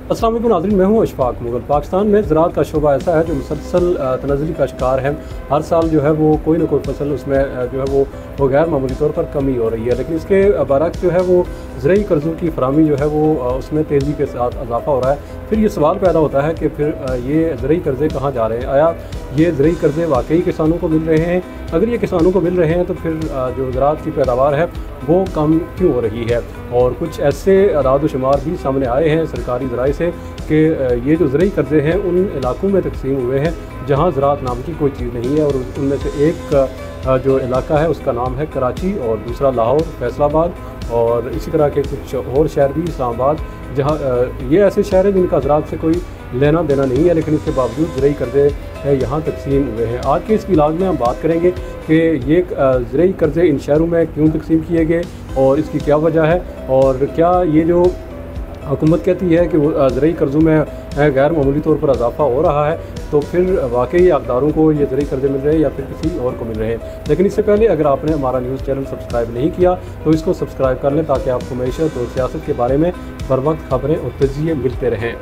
अस्सलाम वालेकुम नाज़रीन, मैं हूँ अशफाक मुगल। पाकिस्तान में ज़राअत का शोबा ऐसा है जो मुसलसल तनज़्ज़ुली का शिकार है। हर साल जो है वो कोई ना कोई फसल उसमें जो है वो गैर मामूली तौर पर कमी हो रही है। लेकिन इसके बरअक्स जो है वो ज़रई कर्ज़ों की फराहमी जो है वो उसमें तेज़ी के साथ इजाफ़ा हो रहा है। फिर ये सवाल पैदा होता है कि फिर ये ज़रई कर्ज़े कहाँ जा रहे हैं? आया ये ज़रई कर्ज़े वाकई किसानों को मिल रहे हैं? अगर ये किसानों को मिल रहे हैं तो फिर जो ज़राअत की पैदावार है वो कम क्यों हो रही है? और कुछ ऐसे अदाद शुमार भी सामने आए हैं सरकारी ज़राए से कि ये जो ज़रई कर्ज़े हैं उन इलाकों में तकसीम हुए हैं जहाँ ज़राअत नाम की कोई चीज़ नहीं है। और उनमें से एक जो इलाका है उसका नाम है कराची और दूसरा लाहौर, फैसलाबाद और इसी तरह के कुछ और शहर भी, इस्लामाबाद, जहाँ ये ऐसे शहर हैं जिनका ज़राअत से कोई लेना देना नहीं है, लेकिन इसके बावजूद ज़रई कर्ज़े यहाँ तकसीम हुए हैं। आज के इस व्लॉग में हम बात करेंगे कि ये ज़रई कर्ज़े इन शहरों में क्यों तकसीम किए गए और इसकी क्या वजह है, और क्या ये जो हुकूमत कहती है कि वो ज़रई कर्ज़ों में गैर मामूली तौर पर इजाफ़ा हो रहा है, तो फिर वाकई हक़दारों को ये ज़रई कर्ज़े मिल रहे हैं या फिर किसी और को मिल रहे हैं। लेकिन इससे पहले अगर आपने हमारा न्यूज़ चैनल सब्सक्राइब नहीं किया तो इसको सब्सक्राइब कर लें ताकि आपको मईशत और सियासत के बारे में बर वक्त ख़बरें और तजिए मिलते रहें।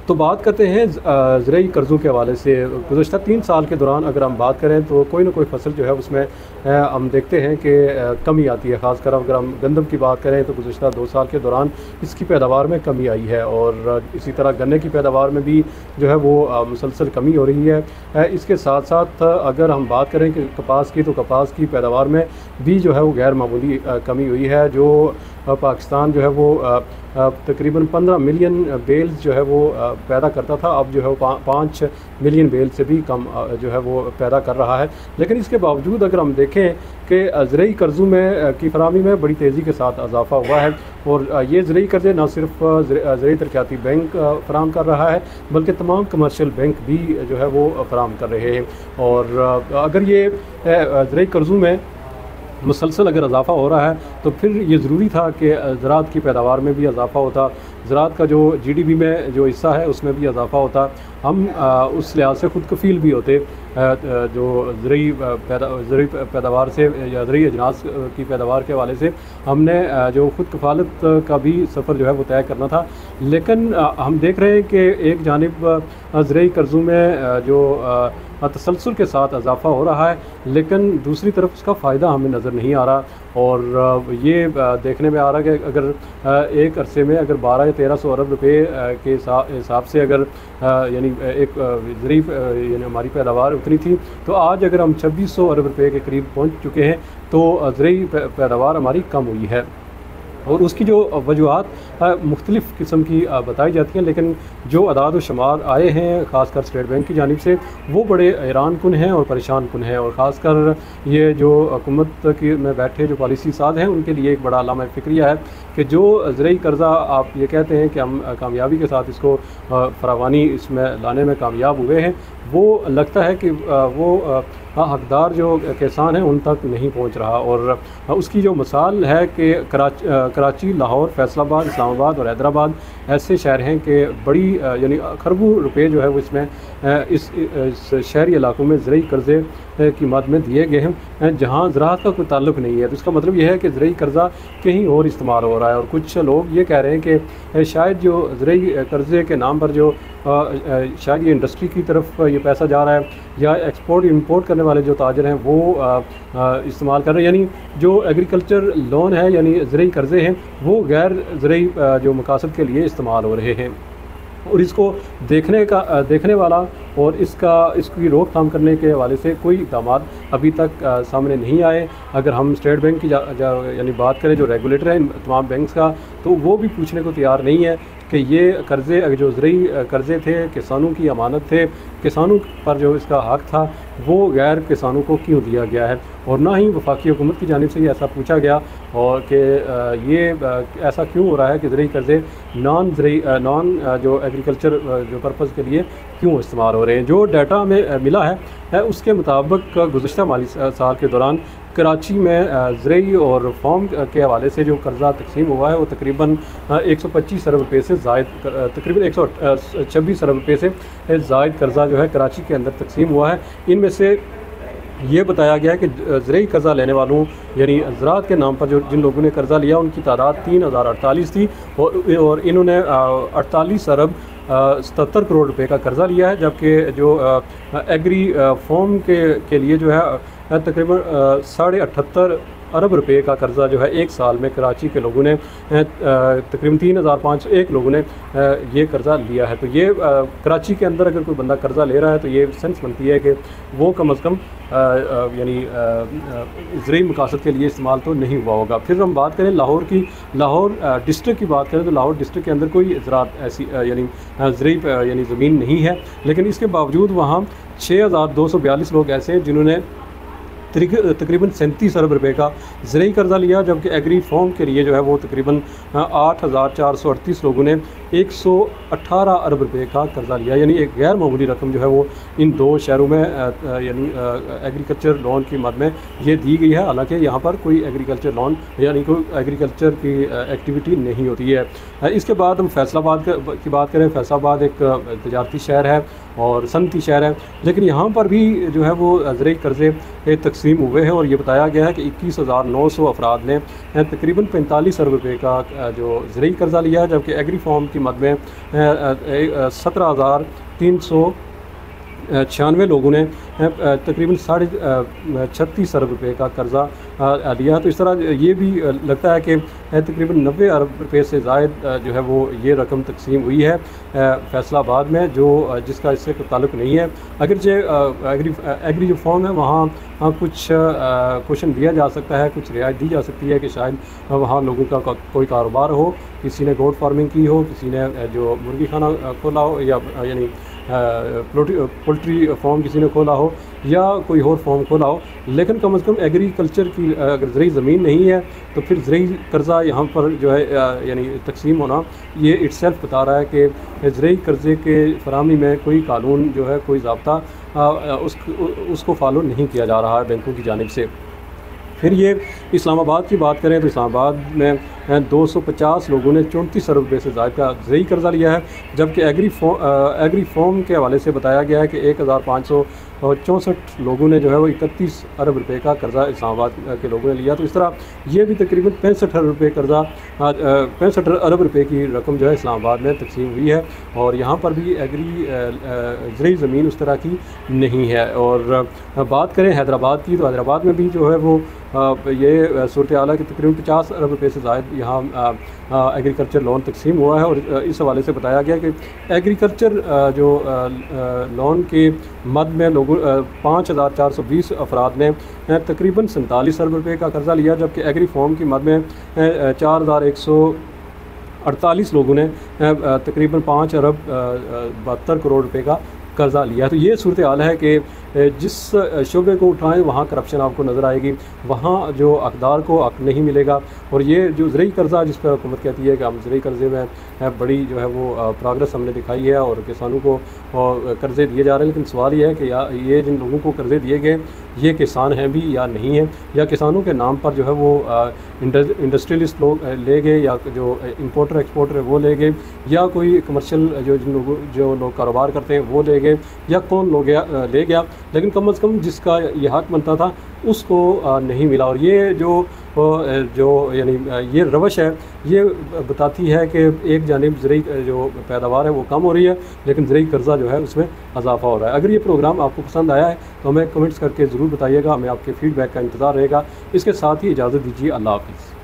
तो बात करते हैं ज़रई कर्ज़ों के हवाले से। गुज़श्ता 3 साल के दौरान अगर हम बात करें तो कोई ना कोई फसल जो है उसमें हम देखते हैं कि कमी आती है। ख़ासकर अगर हम गंदम की बात करें तो गुज़श्ता 2 साल के दौरान इसकी पैदावार में कमी आई है और इसी तरह गन्ने की पैदावार में भी जो है वो मुसलसल कमी हो रही है। इसके साथ साथ अगर हम बात करें कि कपास की, तो कपास की पैदावार में भी जो है वो गैर मामूली कमी हुई है। जो पाकिस्तान जो है वो तकरीबन 15 मिलियन बेल्स जो है वो पैदा करता था, अब जो है वो 5 मिलियन बेल से भी कम जो है वो पैदा कर रहा है। लेकिन इसके बावजूद अगर हम देखें कि ज़रई कर्ज़ों में की फराहमी में बड़ी तेज़ी के साथ इजाफ़ा हुआ है और ये ज़रई कर्ज़े न सिर्फ ज़रई तरक्याती बैंक फराहम कर रहा है बल्कि तमाम कमर्शियल बैंक भी जो है वो फराहम कर रहे हैं। और अगर ये ज़रई कर्ज़ों में मुसलसल अगर इजाफ़ा हो रहा है तो फिर ये ज़रूरी था कि ज़राअत की पैदावार में भी इजाफ़ा होता, ज़राअत का जो GDP में जो हिस्सा है उसमें भी इजाफ़ा होता, हम उस लिहाज से खुद कफ़ील भी होते। जो ज़रई पैदावार से या ज़रई अजनास की पैदावार के हवाले से हमने जो खुद कफ़ालत का भी सफ़र जो है वो तय करना था। लेकिन हम देख रहे हैं कि एक जानिब ज़रई कर्ज़ों में जो तसलसल के साथ इजाफ़ा हो रहा है, लेकिन दूसरी तरफ उसका फ़ायदा हमें नज़र नहीं आ रहा। और ये देखने में आ रहा है कि अगर एक अरसे में अगर 1200 या 1300 अरब रुपए के हिसाब से अगर यानी एक ज़रई यानी हमारी पैदावार उतनी थी, तो आज अगर हम 2600 अरब रुपए के करीब पहुंच चुके हैं तो ज़रई पैदावार हमारी कम हुई है। और उसकी जो वजूहात मुख्तलिफ़ किस्म की बताई जाती हैं, लेकिन जो अदाद व शुमार आए हैं ख़ासकर स्टेट बैंक की जानिब से वो बड़े हैरान कुन हैं और परेशान कुन हैं। और ख़ासकर ये जो हुकूमत की में बैठे जो पॉलिसी साज हैं उनके लिए एक बड़ा अलामा फ़िक्रिया है कि जो ज़रई कर्ज़ा आप ये कहते हैं कि हम कामयाबी के साथ इसको फरावानी इसमें लाने में कामयाब हुए हैं, वो लगता है कि वो हक़दार जो किसान हैं उन तक नहीं पहुंच रहा। और उसकी जो मिसाल है कि कराची, लाहौर, फैसलाबाद, इस्लामाबाद और हैदराबाद ऐसे शहर हैं कि बड़ी यानी खरबों रुपए जो है वो इसमें इस शहरी इलाकों में ज़रई कर्ज़े की मद में दिए गए हैं जहाँ ज़राअत का कोई ताल्लुक़ नहीं है। तो इसका मतलब यह है कि ज़रई कर्ज़ा कहीं और इस्तेमाल हो रहा है। और कुछ लोग ये कह रहे हैं कि शायद जो ज़रई कर्ज़े के नाम पर जो शायद ये इंडस्ट्री की तरफ ये पैसा जा रहा है या एक्सपोर्ट इंपोर्ट करने वाले जो ताजर हैं वो इस्तेमाल कर रहे हैं, यानी जो एग्रीकल्चर लोन है यानी ज़रई कर्ज़े हैं वो गैर ज़रई जो मकासद के लिए इस्तेमाल हो रहे हैं। और इसको देखने वाला और इसकी रोकथाम करने के हवाले से कोई इक़दाम अभी तक सामने नहीं आए। अगर हम स्टेट बैंक की यानी बात करें जो रेगुलेटर है तमाम बैंक्स का, तो वो भी पूछने को तैयार नहीं है कि ये कर्ज़े जो ज़रई कर्ज़े थे, किसानों की अमानत थे, किसानों पर जो इसका हक़ था वो गैर किसानों को क्यों दिया गया है। और ना ही वफाकी हुकूमत की जानिब से ये ऐसा पूछा गया और कि ये ऐसा क्यों हो रहा है कि ज़रई कर्ज़े नॉन जो एग्रीकल्चर जो पर्पज़ के लिए क्यों इस्तेमाल हो रहे हैं। जो डाटा हमें मिला है उसके मुताबिक गुज़श्ता माली साल के दौरान कराची में ज़रई और फार्म के हवाले से जो कर्ज़ा तकसीम हुआ है वो तकरीबन 125 अरब रुपये से ज़ायद, तकरीबन 126 अरब रुपये से ज़ायद कर्ज़ा जो है कराची के अंदर तकसीम हुआ है। इनमें से ये बताया गया है कि ज़रूरी कर्ज़ा लेने वालों यानी ज़राअत के नाम पर जो जिन लोगों ने कर्ज़ा लिया उनकी तादाद 3048 थी और इन्होंने 48 अरब 77 करोड़ रुपए का कर्ज़ा लिया है, जबकि जो एग्री फॉर्म के लिए जो है तकरीबन 78.5 अरब रुपए का कर्ज़ा जो है एक साल में कराची के लोगों ने तकरीबन 3501 लोगों ने ये कर्ज़ा लिया है। तो ये कराची के अंदर अगर कोई बंदा कर्ज़ा ले रहा है तो ये सेंस बनती है कि वो कम अज़ कम यानी ज़रूरी मकासद के लिए इस्तेमाल तो नहीं हुआ होगा। फिर हम बात करें लाहौर की, लाहौर डिस्ट्रिक्ट की बात करें तो लाहौर डिस्ट्रिक्ट के अंदर कोई ज़राअत ऐसी यानी ज़रूरी यानी ज़मीन नहीं है, लेकिन इसके बावजूद वहाँ 6242 लोग ऐसे हैं जिन्होंने तकरीबन 37 अरब रुपए का ज़रूरी कर्ज़ा लिया, जबकि एग्री फॉर्म के लिए जो है वो तकरीबन 8438 लोगों ने 118 अरब रुपए का कर्ज़ा लिया। यानी एक गैर मामूली रकम जो है वो इन दो शहरों में यानी एग्रीकल्चर लोन की मद में ये दी गई है। हालांकि यहाँ पर कोई एग्रीकल्चर लोन यानी कोई एग्रीकल्चर की एक्टिविटी नहीं होती है। इसके बाद हम फैसलाबाद की बात करें। फैसलाबाद एक तजारती शहर है और सनती शहर है, लेकिन यहाँ पर भी जो है वो ज़रूरी कर्ज़े तकसीम हुए हैं और ये बताया गया है कि 21,900 अफराद ने तकरीबन 45 अरब रुपये का जो ज़रूरी कर्ज़ा लिया है, जबकि एग्री फॉर्म की मद में 17,396 लोगों ने तकरीबन 36.5 अरब रुपये का कर्ज़ा लिया। तो इस तरह ये भी लगता है कि तकरीबन 90 अरब रुपये से ज़ायद जो है वो ये रकम तकसीम हुई है फैसलाबाद में, जो जिसका इससे कोई ताल्लुक़ नहीं है। अगरचे एग्री जो फॉर्म है वहाँ कुछ क्वेश्चन दिया जा सकता है, कुछ रियायत दी जा सकती है कि शायद वहाँ लोगों का कोई कारोबार हो, किसी ने गोट फार्मिंग की हो, किसी ने जो मुर्गी खाना खोला हो या यानी पोल्ट्री फार्म किसी ने खोला हो या कोई और फार्म खोला हो, लेकिन कम अज़ कम एग्रीकल्चर की अगर ज़रूरी ज़मीन नहीं है तो फिर ज़रूरी कर्ज़ा यहाँ पर जो है यानी तकसीम होना ये इट्सेल्फ बता रहा है कि ज़रूरी कर्ज़े के फराहमी में कोई कानून जो है कोई ज़ाब्ता उसको फॉलो नहीं किया जा रहा है बैंकों की जानिब से। फिर ये इस्लामाबाद की बात करें तो इस्लामाबाद में 250 लोगों ने 34 अरब रुपये से ज़ायद का ज़रूरी कर्ज़ा लिया है, जबकि एग्री फॉर्म के हवाले से बताया गया है कि 1564 लोगों ने जो है वो 31 अरब रुपये का कर्ज़ा इस्लामाबाद के लोगों ने लिया। तो इस तरह ये भी तकरीबन 65 अरब रुपये कर्ज़ा 65 अरब रुपये की रकम जो है इस्लामाबाद में तकसीम हुई है और यहाँ पर भी एग्री ज़रूरी ज़मीन उस तरह की नहीं है। और बात करें हैदराबाद की तो हैदराबाद में भी जो है वो ये सूरत हाल है कि तकरीबन 50 अरब रुपये से ज़ायद यहाँ एग्रीकल्चर लोन तकसीम हुआ है और इस हवाले से बताया गया कि एग्रीकल्चर जो लोन के मद में लोगों 5420 अफराद ने तकरीबन 47 अरब रुपये का कर्ज़ा लिया, जबकि एग्री फॉर्म की मद में 4148 लोगों ने तकरीबन 5 अरब 72 करोड़ रुपये का कर्ज़ा लिया। तो ये सूरत हाल है कि जिस शोबे को उठाएं वहाँ करप्शन आपको नज़र आएगी, वहाँ जो हकदार को हक नहीं मिलेगा। और ये जो ज़रूरी कर्ज़ा जिस पर हुकूमत कहती है कि हम ज़रूरी कर्ज़े में बड़ी जो है वो प्रोग्रेस हमने दिखाई है और किसानों को कर्ज़े दिए जा रहे हैं, लेकिन सवाल ये है कि ये जिन लोगों को कर्ज़े दिए गए ये किसान हैं भी या नहीं है, या किसानों के नाम पर जो है वो इंडस्ट्रियलिस्ट लोग ले गए या जो इंपोर्टर एक्सपोर्टर है वो ले गए या कोई कमर्शियल जो लोग कारोबार करते हैं वो ले गए या कौन लोग ले गया, लेकिन कम अज़ कम जिसका ये हक बनता था उसको नहीं मिला। और ये जो यानी ये रवश है ये बताती है कि एक जानिब ज़रूरी जो पैदावार है वो कम हो रही है, लेकिन ज़रूरी कर्ज़ा जो है उसमें इजाफा हो रहा है। अगर ये प्रोग्राम आपको पसंद आया है तो हमें कमेंट्स करके ज़रूर बताइएगा, हमें आपके फ़ीडबैक का इंतज़ार रहेगा। इसके साथ ही इजाज़त दीजिए, अल्लाह हाफ़िज़।